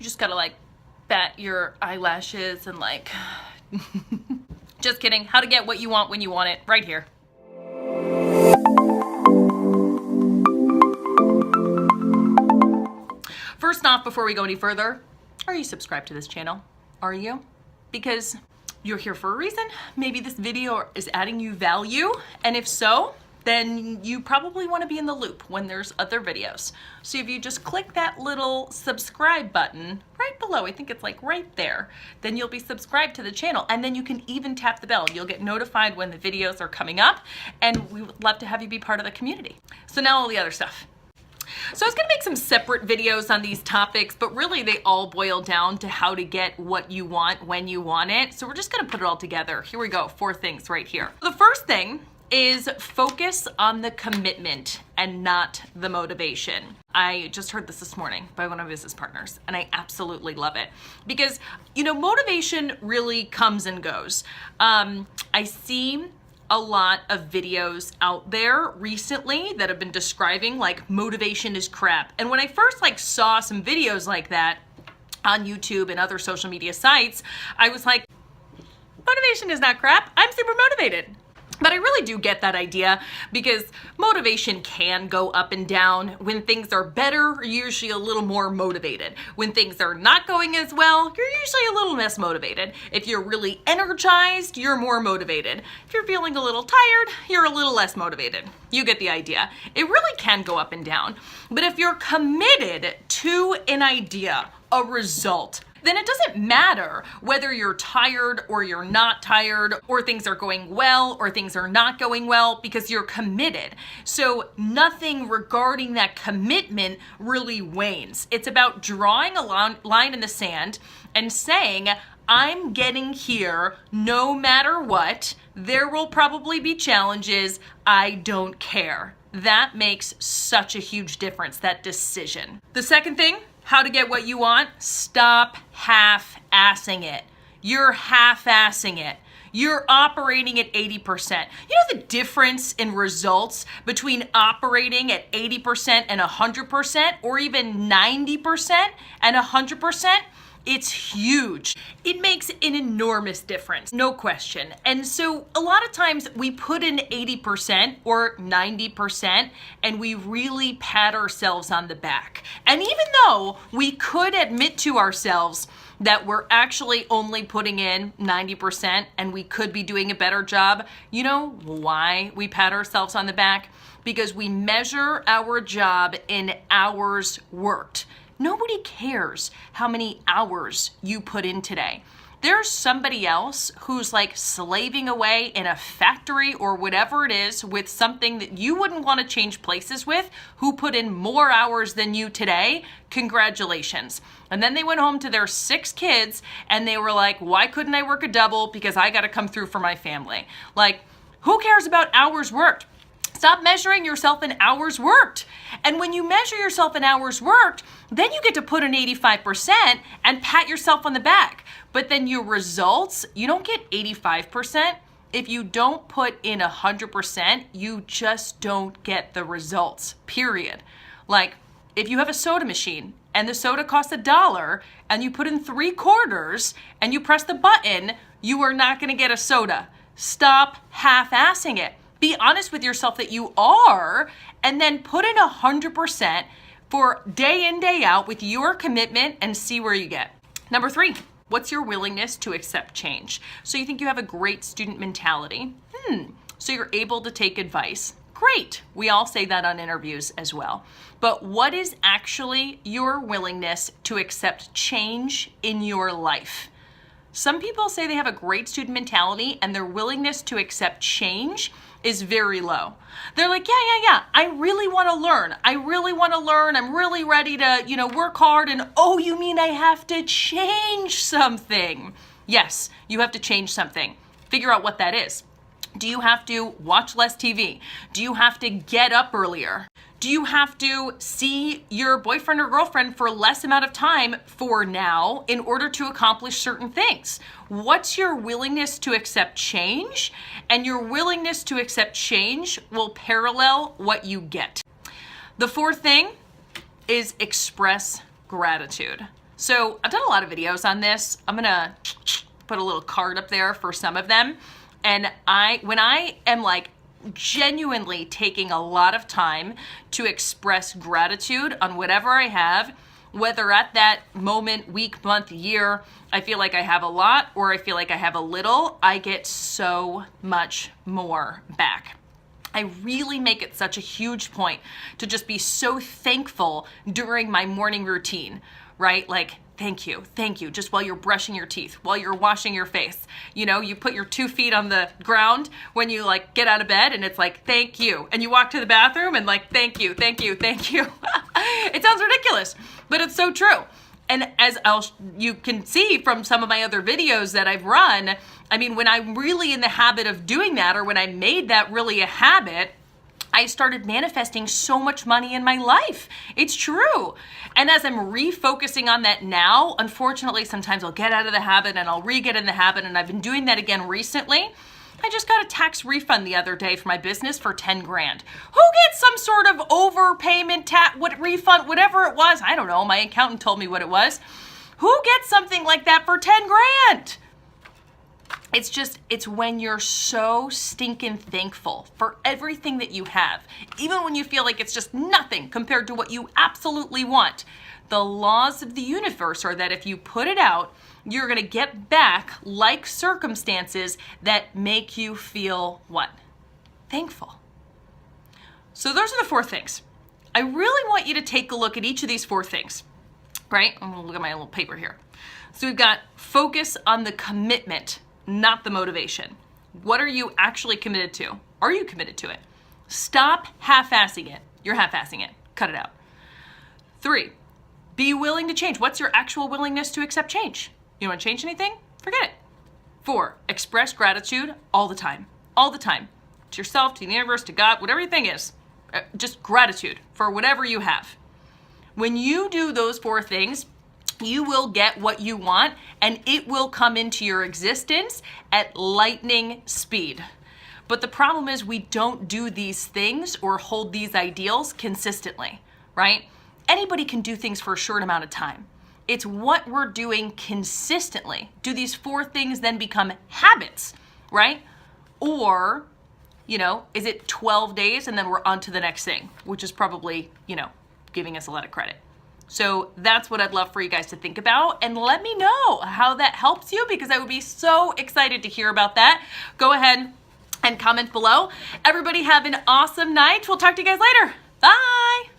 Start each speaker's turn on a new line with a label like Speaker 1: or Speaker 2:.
Speaker 1: You just gotta like bat your eyelashes and like, just kidding. How to get what you want when you want it, right here. First off, before we go any further, are you subscribed to this channel? Are you? Because you're here for a reason. Maybe this video is adding you value, and if so, then you probably want to be in the loop when there's other videos. So if you just click that little subscribe button right below, I think it's like right there, then you'll be subscribed to the channel, and then you can even tap the bell. You'll get notified when the videos are coming up, and we would love to have you be part of the community. So now all the other stuff. So I was gonna make some separate videos on these topics, but really they all boil down to how to get what you want when you want it. So we're just gonna put it all together. Here we go, 4 things right here. The first thing is focus on the commitment and not the motivation. I just heard this morning by one of my business partners, and I absolutely love it because, you know, motivation really comes and goes. I see a lot of videos out there recently that have been describing like motivation is crap. And when I first like saw some videos like that on YouTube and other social media sites, I was like, motivation is not crap. I'm super motivated. But I really do get that idea because motivation can go up and down. When things are better, you're usually a little more motivated. When things are not going as well, you're usually a little less motivated. If you're really energized, you're more motivated. If you're feeling a little tired, you're a little less motivated. You get the idea. It really can go up and down. But if you're committed to an idea, a result, then it doesn't matter whether you're tired or you're not tired, or things are going well or things are not going well, because you're committed. So nothing regarding that commitment really wanes. It's about drawing a line in the sand and saying, I'm getting here no matter what. There will probably be challenges. I don't care. That makes such a huge difference, that decision. The second thing, how to get what you want, stop half-assing it. You're half-assing it. You're operating at 80%. You know the difference in results between operating at 80% and 100%, or even 90% and 100%? It's huge. It makes an enormous difference, no question. And so a lot of times we put in 80% or 90% and we really pat ourselves on the back. And even though we could admit to ourselves that we're actually only putting in 90% and we could be doing a better job, you know why we pat ourselves on the back? Because we measure our job in hours worked. Nobody cares how many hours you put in today. There's somebody else who's like slaving away in a factory or whatever it is with something that you wouldn't want to change places with, who put in more hours than you today. Congratulations. And then they went home to their 6 kids and they were like, why couldn't I work a double? Because I got to come through for my family. Like, who cares about hours worked? Stop measuring yourself in hours worked. And when you measure yourself in hours worked, then you get to put in 85% and pat yourself on the back. But then your results, you don't get 85%. If you don't put in 100%, you just don't get the results, period. Like, if you have a soda machine and the soda costs $1 and you put in 3 quarters and you press the button, you are not gonna get a soda. Stop half-assing it. Be honest with yourself that you are, and then put in 100% for day in, day out with your commitment and see where you get. Number 3, what's your willingness to accept change? So you think you have a great student mentality. So you're able to take advice. Great. We all say that on interviews as well. But what is actually your willingness to accept change in your life? Some people say they have a great student mentality and their willingness to accept change is very low. They're like, yeah, I really want to learn. I'm really ready to, work hard. And oh, you mean I have to change something? Yes, you have to change something. Figure out what that is. Do you have to watch less TV? Do you have to get up earlier? Do you have to see your boyfriend or girlfriend for less amount of time for now in order to accomplish certain things? What's your willingness to accept change? And your willingness to accept change will parallel what you get. The 4th thing is express gratitude. So I've done a lot of videos on this. I'm gonna put a little card up there for some of them. And when I am like genuinely taking a lot of time to express gratitude on whatever I have, whether at that moment, week, month, year, I feel like I have a lot or I feel like I have a little, I get so much more back. I really make it such a huge point to just be so thankful during my morning routine, right? Like, thank you, just while you're brushing your teeth, while you're washing your face. You know, you put your 2 feet on the ground when you like get out of bed and it's like, thank you. And you walk to the bathroom and like, thank you. It sounds ridiculous, but it's so true. And as you can see from some of my other videos that I've run, I mean, when I'm really in the habit of doing that, or when I made that really a habit, I started manifesting so much money in my life. It's true. And as I'm refocusing on that now, unfortunately, sometimes I'll get out of the habit and I'll re-get in the habit. And I've been doing that again recently. I just got a tax refund the other day for my business for 10 grand. Who gets some sort of overpayment, refund, whatever it was? I don't know. My accountant told me what it was. Who gets something like that for 10 grand? It's when you're so stinking thankful for everything that you have, even when you feel like it's just nothing compared to what you absolutely want. The laws of the universe are that if you put it out, you're going to get back like circumstances that make you feel what? Thankful. So those are the 4 things. I really want you to take a look at each of these 4 things, right? I'm going to look at my little paper here. So we've got focus on the commitment, not the motivation. What are you actually committed to? Are you committed to it? Stop half-assing it. You're half-assing it. Cut it out. 3, be willing to change. What's your actual willingness to accept change? You don't want to change anything? Forget it. 4, express gratitude all the time. All the time. To yourself, to the universe, to God, whatever your thing is. Just gratitude for whatever you have. When you do those 4 things, you will get what you want and it will come into your existence at lightning speed. But the problem is we don't do these things or hold these ideals consistently, right? Anybody can do things for a short amount of time. It's what we're doing consistently. Do these 4 things then become habits, right? Or, you know, is it 12 days and then we're on to the next thing, which is probably, you know, giving us a lot of credit. So that's what I'd love for you guys to think about, and let me know how that helps you, because I would be so excited to hear about that. Go ahead and comment below. Everybody have an awesome night. We'll talk to you guys later. Bye.